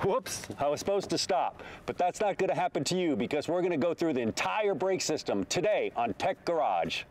Whoops, I was supposed to stop, but that's not going to happen to you because we're going to go through the entire brake system today on Tech Garage.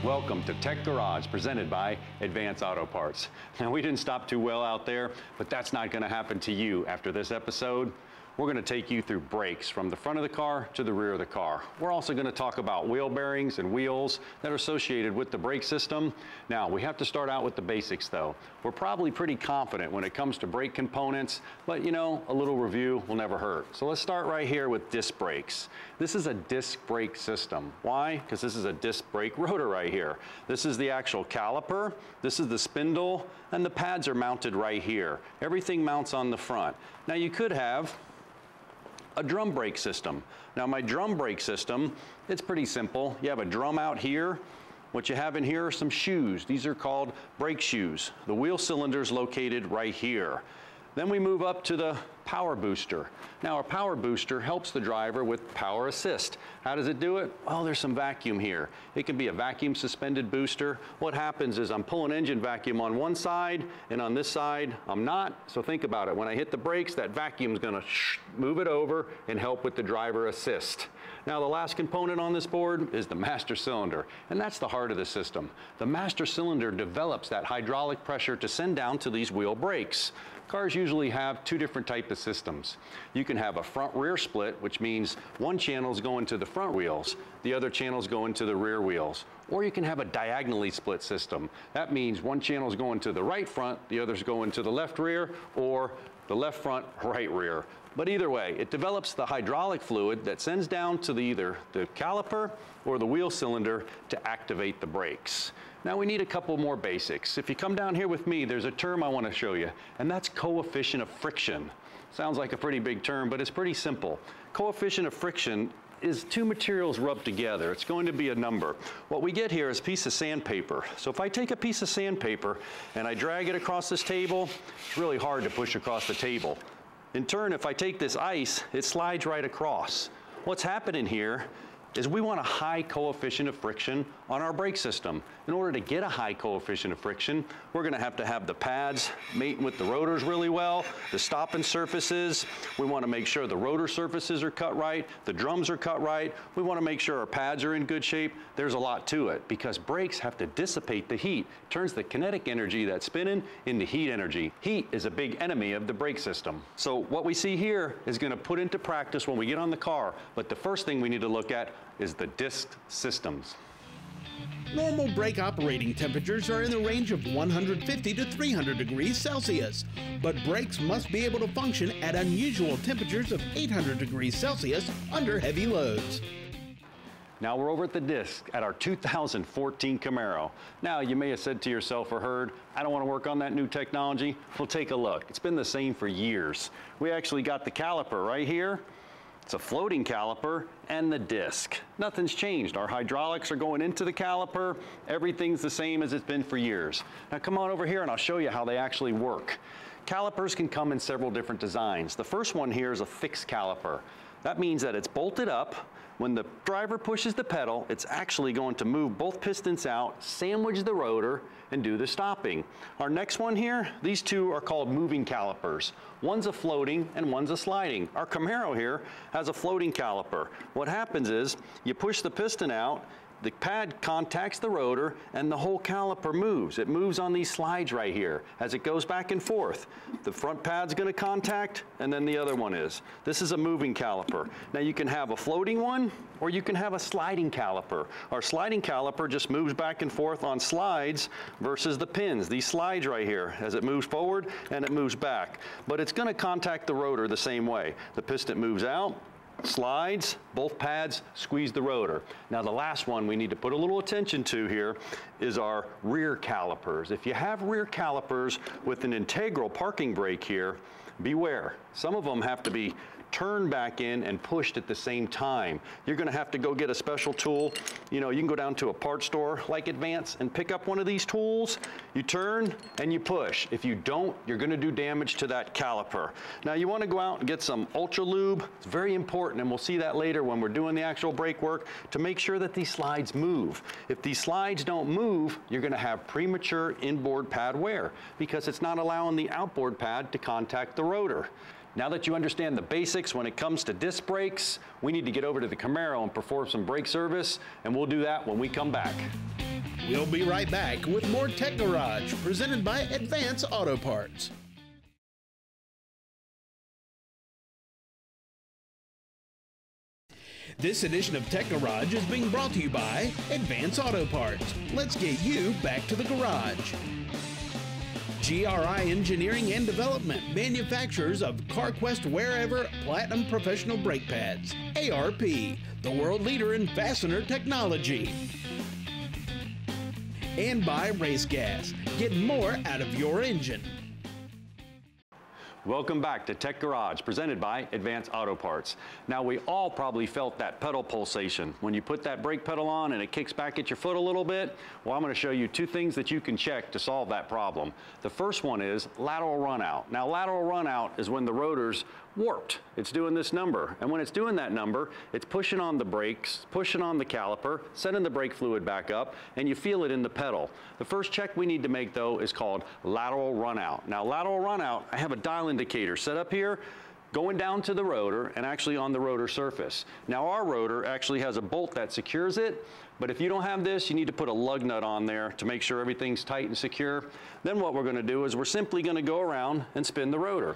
Welcome to Tech Garage, presented by Advance Auto Parts. Now, we didn't stop too well out there, but that's not going to happen to you after this episode. We're going to take you through brakes from the front of the car to the rear of the car. We're also going to talk about wheel bearings and wheels that are associated with the brake system. Now, we have to start out with the basics though. We're probably pretty confident when it comes to brake components, but you know, a little review will never hurt. So let's start right here with disc brakes. This is a disc brake system. Why? Because this is a disc brake rotor right here. This is the actual caliper, this is the spindle, and the pads are mounted right here. Everything mounts on the front. Now you could have a drum brake system. Now my drum brake system, it's pretty simple. You have a drum out here. What you have in here are some shoes. These are called brake shoes. The wheel cylinder's located right here. Then we move up to the power booster. Now our power booster helps the driver with power assist. How does it do it? Well, there's some vacuum here. It can be a vacuum suspended booster. What happens is I'm pulling engine vacuum on one side, and on this side I'm not. So think about it. When I hit the brakes, that vacuum's gonna move it over and help with the driver assist. Now the last component on this board is the master cylinder, and that's the heart of the system. The master cylinder develops that hydraulic pressure to send down to these wheel brakes. Cars usually have two different types of systems. You can have a front-rear split, which means one channel is going to the front wheels, the other channel is going to the rear wheels. Or you can have a diagonally split system. That means one channel is going to the right front, the other is going to the left rear, or the left front, right rear. But either way, it develops the hydraulic fluid that sends down to either the caliper or the wheel cylinder to activate the brakes. Now we need a couple more basics. If you come down here with me, there's a term I want to show you, and that's coefficient of friction. Sounds like a pretty big term, but it's pretty simple. Coefficient of friction is two materials rubbed together. It's going to be a number. What we get here is a piece of sandpaper. So if I take a piece of sandpaper and I drag it across this table, it's really hard to push across the table. In turn, if I take this ice, it slides right across. What's happening here is we want a high coefficient of friction on our brake system. In order to get a high coefficient of friction, we're gonna have to have the pads mating with the rotors really well, the stopping surfaces. We wanna make sure the rotor surfaces are cut right, the drums are cut right. We wanna make sure our pads are in good shape. There's a lot to it because brakes have to dissipate the heat. Turns the kinetic energy that's spinning into heat energy. Heat is a big enemy of the brake system. So what we see here is gonna put into practice when we get on the car, but the first thing we need to look at is the disc systems. Normal brake operating temperatures are in the range of 150 to 300 degrees Celsius, but brakes must be able to function at unusual temperatures of 800 degrees Celsius under heavy loads. Now we're over at the disc at our 2014 Camaro. Now you may have said to yourself or heard, I don't want to work on that new technology. Well, take a look. It's been the same for years. We actually got the caliper right here. It's a floating caliper and the disc. Nothing's changed. Our hydraulics are going into the caliper. Everything's the same as it's been for years. Now come on over here and I'll show you how they actually work. Calipers can come in several different designs. The first one here is a fixed caliper. That means that it's bolted up. When the driver pushes the pedal, it's actually going to move both pistons out, sandwich the rotor, and do the stopping. Our next one here, these two are called moving calipers. One's a floating and one's a sliding. Our Camaro here has a floating caliper. What happens is you push the piston out, the pad contacts the rotor, and the whole caliper moves. It moves on these slides right here as it goes back and forth. The front pad's gonna contact, and then the other one is. This is a moving caliper. Now you can have a floating one, or you can have a sliding caliper. Our sliding caliper just moves back and forth on slides versus the pins, these slides right here, as it moves forward and it moves back. But it's gonna contact the rotor the same way. The piston moves out, slides, both pads squeeze the rotor. Now the last one we need to put a little attention to here is our rear calipers. If you have rear calipers with an integral parking brake here, beware. Some of them have to be turned back in and pushed at the same time. You're gonna have to go get a special tool. You know, you can go down to a parts store like Advance and pick up one of these tools. You turn and you push. If you don't, you're gonna do damage to that caliper. Now you wanna go out and get some Ultra Lube. It's very important, and we'll see that later when we're doing the actual brake work, to make sure that these slides move. If these slides don't move, you're gonna have premature inboard pad wear because it's not allowing the outboard pad to contact the rotor. Now that you understand the basics when it comes to disc brakes, we need to get over to the Camaro and perform some brake service, and we'll do that when we come back. We'll be right back with more Tech Garage, presented by Advance Auto Parts. This edition of Tech Garage is being brought to you by Advance Auto Parts. Let's get you back to the garage. GRI Engineering and Development, manufacturers of CarQuest Wherever Platinum Professional Brake Pads. ARP, the world leader in fastener technology. And by Race Gas, get more out of your engine. Welcome back to Tech Garage, presented by Advance Auto Parts. Now, we all probably felt that pedal pulsation. When you put that brake pedal on and it kicks back at your foot a little bit, well, I'm gonna show you two things that you can check to solve that problem. The first one is lateral runout. Now, lateral runout is when the rotor's warped. It's doing this number, and when it's doing that number, it's pushing on the brakes, pushing on the caliper, sending the brake fluid back up, and you feel it in the pedal. The first check we need to make, though, is called lateral runout. Now, lateral runout, I have a dial indicator set up here, going down to the rotor and actually on the rotor surface. Now, our rotor actually has a bolt that secures it, but if you don't have this, you need to put a lug nut on there to make sure everything's tight and secure. Then what we're gonna do is we're simply gonna go around and spin the rotor.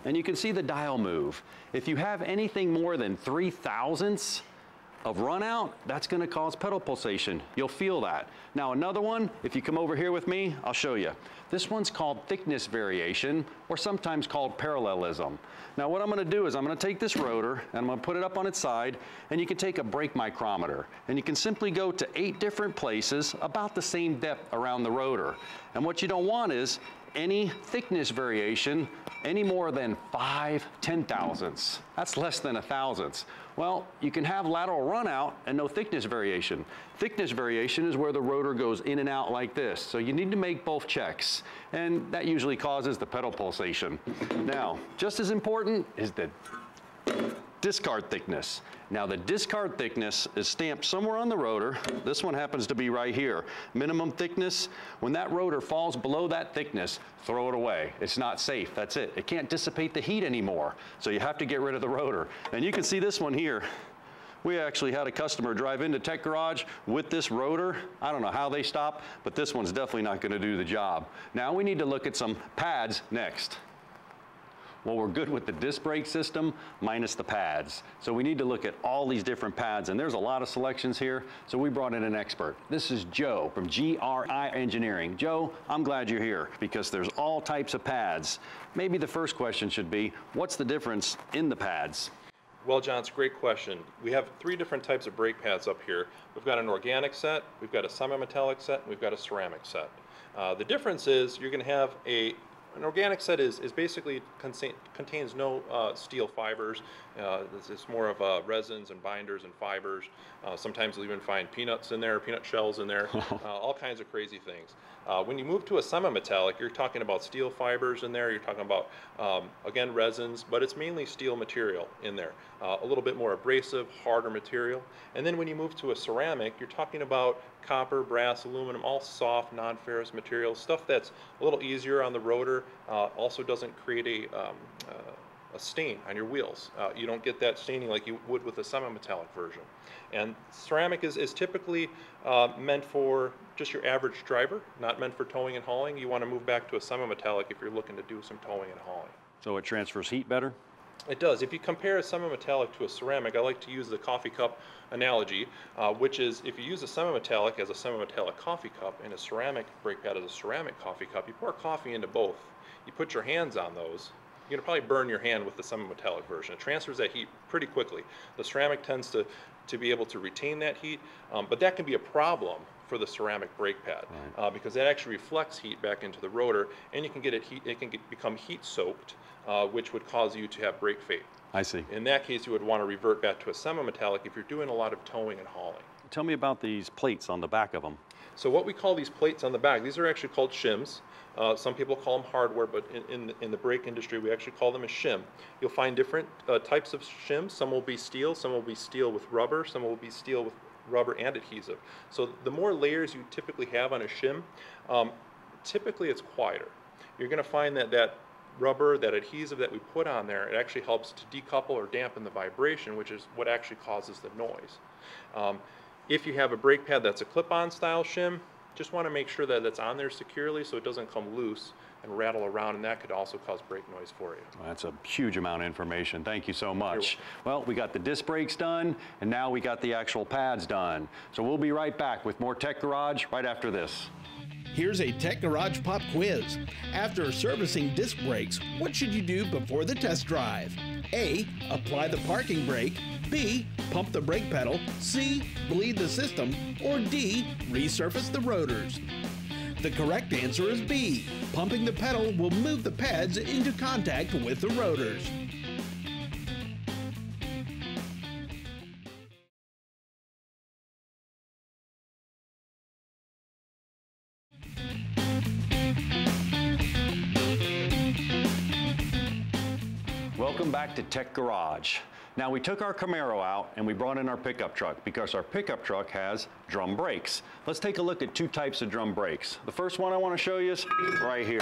And you can see the dial move. If you have anything more than 3 thousandths of runout, that's gonna cause pedal pulsation. You'll feel that. Now another one, if you come over here with me, I'll show you. This one's called thickness variation, or sometimes called parallelism. Now what I'm gonna do is I'm gonna take this rotor and I'm gonna put it up on its side, and you can take a brake micrometer, and you can simply go to 8 different places about the same depth around the rotor. And what you don't want is any thickness variation any more than 5 10,000ths. That's less than 1,000ths. Well, you can have lateral runout and no thickness variation. Thickness variation is where the rotor goes in and out like this. So you need to make both checks, and that usually causes the pedal pulsation. Now, just as important is the discard thickness. Now the discard thickness is stamped somewhere on the rotor. This one happens to be right here. Minimum thickness. When that rotor falls below that thickness, throw it away. It's not safe, that's it. It can't dissipate the heat anymore. So you have to get rid of the rotor. And you can see this one here. We actually had a customer drive into Tech Garage with this rotor. I don't know how they stopped, but this one's definitely not gonna do the job. Now we need to look at some pads next. Well, we're good with the disc brake system minus the pads. So we need to look at all these different pads, and there's a lot of selections here, so we brought in an expert. This is Joe from GRI Engineering. Joe, I'm glad you're here because there's all types of pads. Maybe the first question should be, what's the difference in the pads? Well, John, it's a great question. We have 3 different types of brake pads up here. We've got an organic set, we've got a semi-metallic set, and we've got a ceramic set. The difference is you're going to have an organic set is basically contains no steel fibers. It's more of resins and binders and fibers. Sometimes you'll even find peanuts in there, peanut shells in there, all kinds of crazy things. When you move to a semi-metallic, you're talking about steel fibers in there. You're talking about, again, resins, but it's mainly steel material in there. A little bit more abrasive, harder material. And then when you move to a ceramic, you're talking about copper, brass, aluminum, all soft, non-ferrous materials, stuff that's a little easier on the rotor, also doesn't create a stain on your wheels. You don't get that staining like you would with a semi-metallic version. And ceramic is typically meant for just your average driver, not meant for towing and hauling. You want to move back to a semi-metallic if you're looking to do some towing and hauling. So it transfers heat better? It does. If you compare a semi-metallic to a ceramic, I like to use the coffee cup analogy, which is if you use a semi-metallic as a semi-metallic coffee cup and a ceramic brake pad as a ceramic coffee cup, you pour coffee into both. You put your hands on those. You're going to probably burn your hand with the semi-metallic version. It transfers that heat pretty quickly. The ceramic tends to be able to retain that heat, but that can be a problem for the ceramic brake pad, because that actually reflects heat back into the rotor, and you can get become heat soaked, which would cause you to have brake fade. I see. In that case, you would want to revert back to a semi-metallic if you're doing a lot of towing and hauling. Tell me about these plates on the back of them. So what we call these plates on the back, these are actually called shims. Some people call them hardware, but in the brake industry, we actually call them a shim. You'll find different types of shims. Some will be steel, some will be steel with rubber, some will be steel with rubber and adhesive. So the more layers you typically have on a shim, typically it's quieter. You're going to find that rubber, that adhesive that we put on there, it actually helps to decouple or dampen the vibration, which is what actually causes the noise. If you have a brake pad that's a clip-on style shim, just want to make sure that it's on there securely so it doesn't come loose and rattle around, and that could also cause brake noise for you. Well, that's a huge amount of information. Thank you so much. Well, we got the disc brakes done, and now we got the actual pads done. So we'll be right back with more Tech Garage right after this. Here's a Tech Garage pop quiz. After servicing disc brakes, what should you do before the test drive? A. Apply the parking brake. B. Pump the brake pedal. C. Bleed the system. Or D. Resurface the rotors. The correct answer is B. Pumping the pedal will move the pads into contact with the rotors. Welcome back to Tech Garage. Now we took our Camaro out and we brought in our pickup truck because our pickup truck has drum brakes. Let's take a look at two types of drum brakes. The first one I want to show you is right here.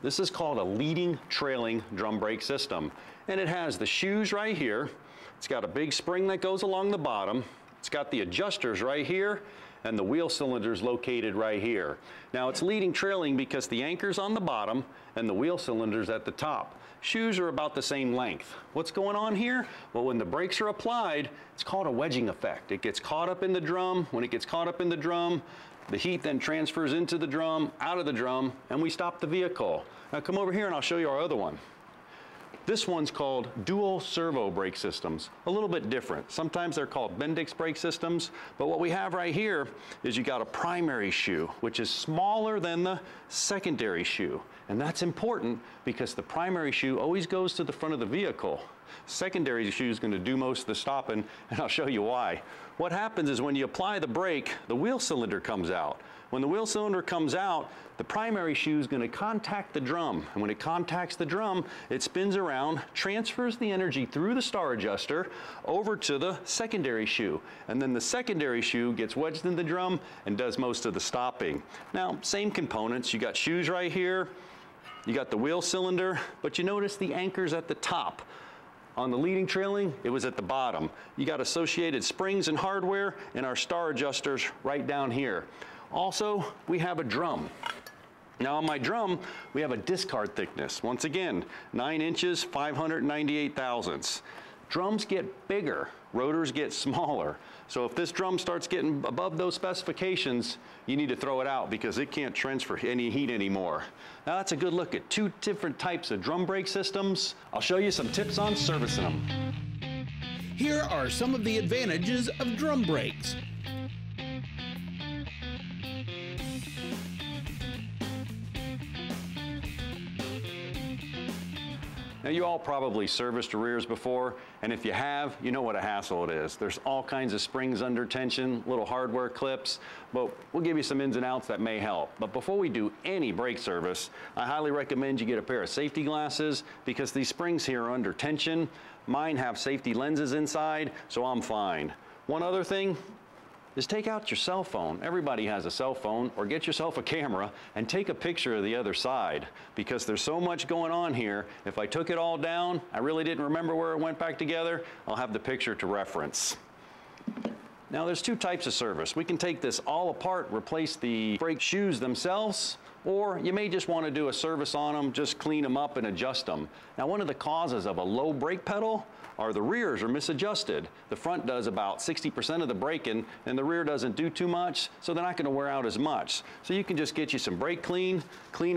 This is called a leading trailing drum brake system, and it has the shoes right here. It's got a big spring that goes along the bottom. It's got the adjusters right here and the wheel cylinders located right here. Now it's leading trailing because the anchor's on the bottom and the wheel cylinders at the top. Shoes are about the same length. What's going on here? Well, when the brakes are applied, it's called a wedging effect. It gets caught up in the drum. When it gets caught up in the drum, the heat then transfers into the drum, out of the drum, and we stop the vehicle. Now come over here and I'll show you our other one. This one's called dual servo brake systems, a little bit different. Sometimes they're called Bendix brake systems, but what we have right here is you got a primary shoe, which is smaller than the secondary shoe. And that's important because the primary shoe always goes to the front of the vehicle. Secondary shoe is going to do most of the stopping, and I'll show you why. What happens is when you apply the brake, the wheel cylinder comes out. When the wheel cylinder comes out, the primary shoe is going to contact the drum. And when it contacts the drum, it spins around, transfers the energy through the star adjuster over to the secondary shoe. And then the secondary shoe gets wedged in the drum and does most of the stopping. Now, same components. You got shoes right here. You got the wheel cylinder, but you notice the anchor's at the top. On the leading trailing, it was at the bottom. You got associated springs and hardware and our star adjusters right down here. Also, we have a drum. Now on my drum, we have a discard thickness. Once again, 9 inches, 598 thousandths. Drums get bigger, rotors get smaller. So if this drum starts getting above those specifications, you need to throw it out because it can't transfer any heat anymore. Now that's a good look at two different types of drum brake systems. I'll show you some tips on servicing them. Here are some of the advantages of drum brakes. Now you all probably serviced rears before, and if you have, you know what a hassle it is. There's all kinds of springs under tension, little hardware clips, but we'll give you some ins and outs that may help. But before we do any brake service, I highly recommend you get a pair of safety glasses because these springs here are under tension. Mine have safety lenses inside, so I'm fine. One other thing is take out your cell phone. Everybody has a cell phone, or get yourself a camera and take a picture of the other side because there's so much going on here. If I took it all down, I really didn't remember where it went back together, I'll have the picture to reference. Now there's two types of service. We can take this all apart, replace the brake shoes themselves, or you may just want to do a service on them, just clean them up and adjust them. Now one of the causes of a low brake pedal are the rears are misadjusted. The front does about 60% of the braking and the rear doesn't do too much, so they're not going to wear out as much. So you can just get you some brake clean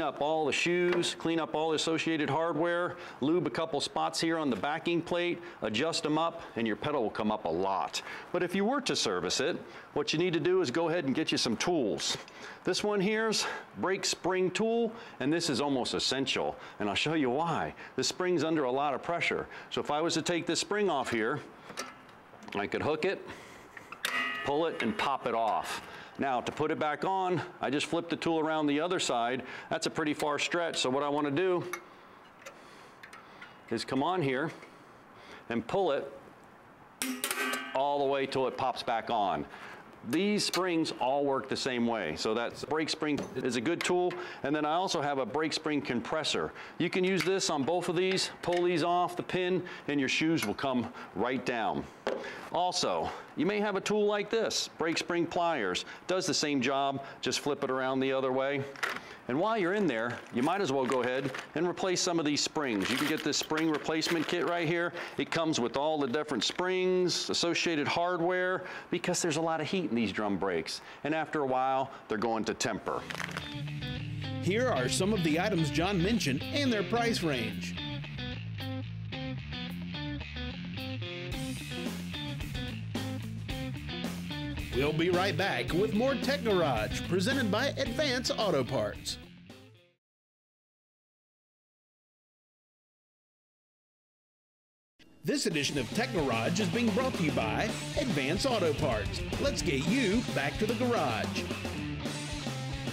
up all the shoes, clean up all the associated hardware, lube a couple spots here on the backing plate, adjust them up, and your pedal will come up a lot. But if you were to service it, what you need to do is go ahead and get you some tools. This one here's brake spring tool, and this is almost essential, and I'll show you why. This spring's under a lot of pressure. So if I was to take this spring off here, I could hook it, pull it, and pop it off. Now, to put it back on, I just flip the tool around the other side. That's a pretty far stretch, so what I want to do is come on here and pull it all the way till it pops back on. These springs all work the same way. So that brake spring is a good tool. And then I also have a brake spring compressor. You can use this on both of these, pull these off the pin, and your shoes will come right down. Also, you may have a tool like this, brake spring pliers. Does the same job, just flip it around the other way. And while you're in there, you might as well go ahead and replace some of these springs. You can get this spring replacement kit right here. It comes with all the different springs, associated hardware, because there's a lot of heat in these drum brakes. And after a while, they're going to temper. Here are some of the items John mentioned and their price range. We'll be right back with more Tech Garage, presented by Advance Auto Parts. This edition of Tech Garage is being brought to you by Advance Auto Parts. Let's get you back to the garage.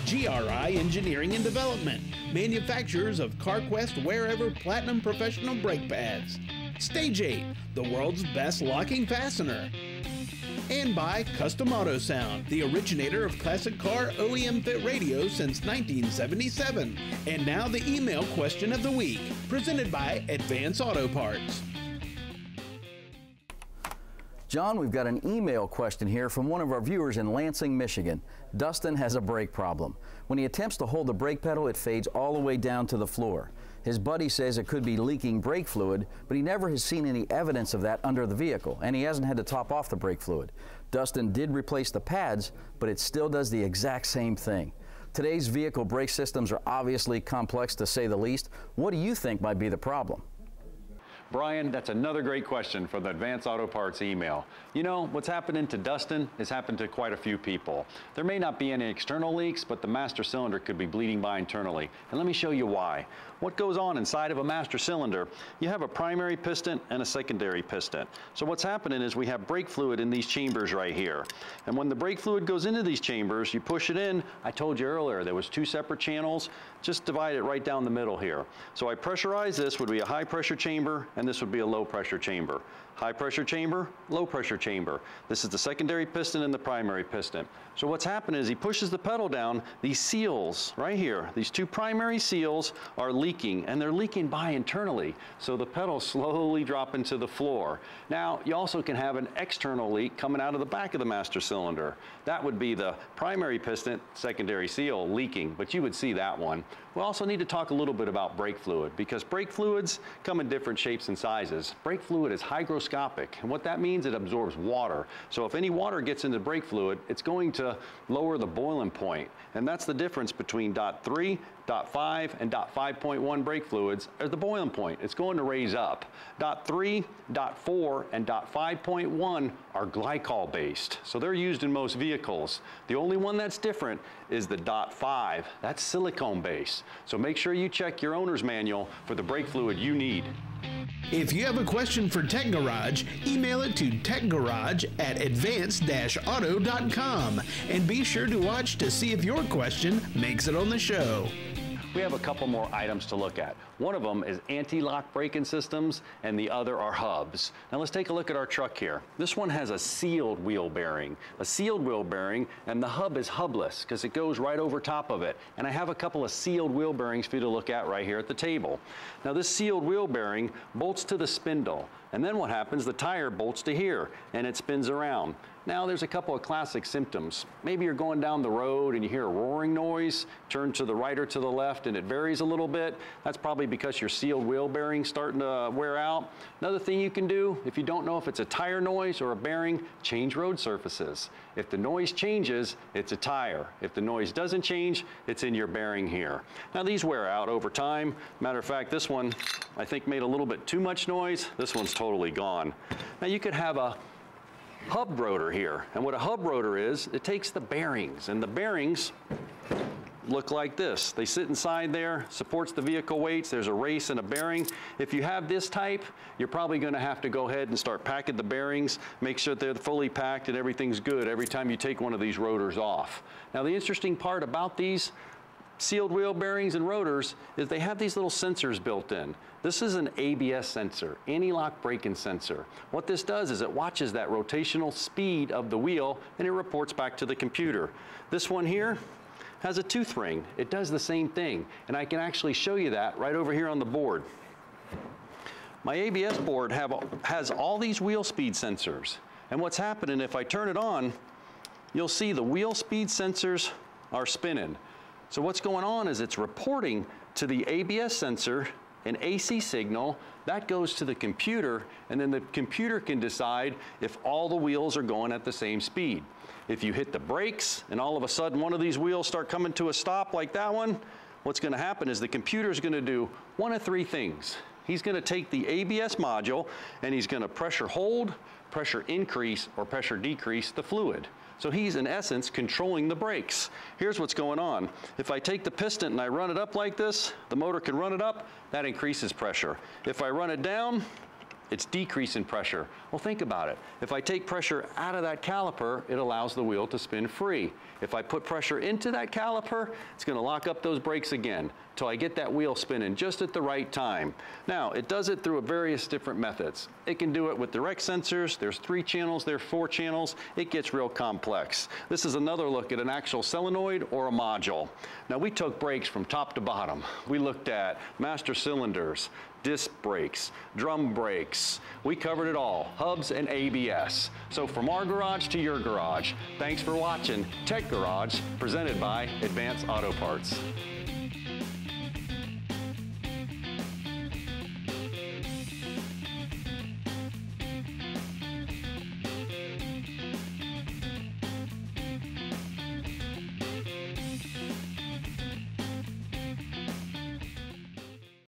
GRI Engineering and Development, manufacturers of CarQuest Wherever Platinum Professional Brake Pads. Stage 8, the world's best locking fastener. And by Custom Auto Sound, the originator of classic car OEM fit radio since 1977. And now the email question of the week, presented by Advance Auto Parts. John, we've got an email question here from one of our viewers in Lansing, Michigan. Dustin has a brake problem. When he attempts to hold the brake pedal, it fades all the way down to the floor. His buddy says it could be leaking brake fluid, but he never has seen any evidence of that under the vehicle, and he hasn't had to top off the brake fluid. Dustin did replace the pads, but it still does the exact same thing. Today's vehicle brake systems are obviously complex, to say the least. What do you think might be the problem? Brian, that's another great question for the Advance Auto Parts email. You know, what's happening to Dustin has happened to quite a few people. There may not be any external leaks, but the master cylinder could be bleeding by internally. And let me show you why. What goes on inside of a master cylinder? You have a primary piston and a secondary piston. So what's happening is we have brake fluid in these chambers right here. And when the brake fluid goes into these chambers, you push it in. I told you earlier, there was 2 separate channels. Just divide it right down the middle here. So I pressurize this, would be a high pressure chamber, and this would be a low pressure chamber. High pressure chamber, low pressure chamber. This is the secondary piston and the primary piston. So what's happened is he pushes the pedal down, these seals right here, these 2 primary seals are leaking, and they're leaking by internally. So the pedals slowly drop into the floor. Now, you also can have an external leak coming out of the back of the master cylinder. That would be the primary piston, secondary seal leaking, but you would see that one. We also need to talk a little bit about brake fluid, because brake fluids come in different shapes and sizes. Brake fluid is hygroscopic, and what that means, it absorbs water. So if any water gets into brake fluid, it's going to lower the boiling point. And that's the difference between .3, .5, and .5.1 brake fluids are the boiling point. It's going to raise up. .3, .4, and .5.1 are glycol based. So they're used in most vehicles. The only one that's different is the .5. That's silicone based. So make sure you check your owner's manual for the brake fluid you need. If you have a question for Tech Garage, email it to techgarage@advance-auto.com and be sure to watch to see if your question makes it on the show. We have a couple more items to look at. One of them is anti-lock braking systems, and the other are hubs. Now let's take a look at our truck here. This one has a sealed wheel bearing. A sealed wheel bearing, and the hub is hubless because it goes right over top of it. And I have a couple of sealed wheel bearings for you to look at right here at the table. Now this sealed wheel bearing bolts to the spindle. And then what happens, the tire bolts to here, and it spins around. Now there's a couple of classic symptoms. Maybe you're going down the road and you hear a roaring noise, turn to the right or to the left and it varies a little bit. That's probably because your sealed wheel bearing's starting to wear out. Another thing you can do, if you don't know if it's a tire noise or a bearing, change road surfaces. If the noise changes, it's a tire. If the noise doesn't change, it's in your bearing here. Now these wear out over time. Matter of fact, this one I think made a little bit too much noise. This one's totally gone. Now you could have a hub rotor here. And what a hub rotor is, it takes the bearings, and the bearings look like this. They sit inside there, supports the vehicle weights. There's a race and a bearing. If you have this type, you're probably going to have to go ahead and start packing the bearings, make sure they're fully packed and everything's good every time you take one of these rotors off. Now, the interesting part about these sealed wheel bearings and rotors is they have these little sensors built in. This is an ABS sensor, anti-lock braking sensor. What this does is it watches that rotational speed of the wheel and it reports back to the computer. This one here has a tooth ring. It does the same thing, and I can actually show you that right over here on the board. My ABS board has all these wheel speed sensors, and what's happening, if I turn it on, you'll see the wheel speed sensors are spinning. So what's going on is it's reporting to the ABS sensor an AC signal that goes to the computer, and then the computer can decide if all the wheels are going at the same speed. If you hit the brakes and all of a sudden one of these wheels start coming to a stop like that one, what's going to happen is the computer is going to do one of three things. He's going to take the ABS module and he's going to pressure hold, pressure increase, or pressure decrease the fluid. So he's in essence controlling the brakes. Here's what's going on. If I take the piston and I run it up like this, the motor can run it up, that increases pressure. If I run it down, it's decreasing pressure. Well, think about it. If I take pressure out of that caliper, it allows the wheel to spin free. If I put pressure into that caliper, it's going to lock up those brakes again till I get that wheel spinning just at the right time. Now, it does it through various different methods. It can do it with direct sensors. There's 3 channels, there's 4 channels. It gets real complex. This is another look at an actual solenoid or a module. Now, we took brakes from top to bottom. We looked at master cylinders, disc brakes, drum brakes. We covered it all, hubs and ABS. So from our garage to your garage, thanks for watching Tech Garage, presented by Advance Auto Parts.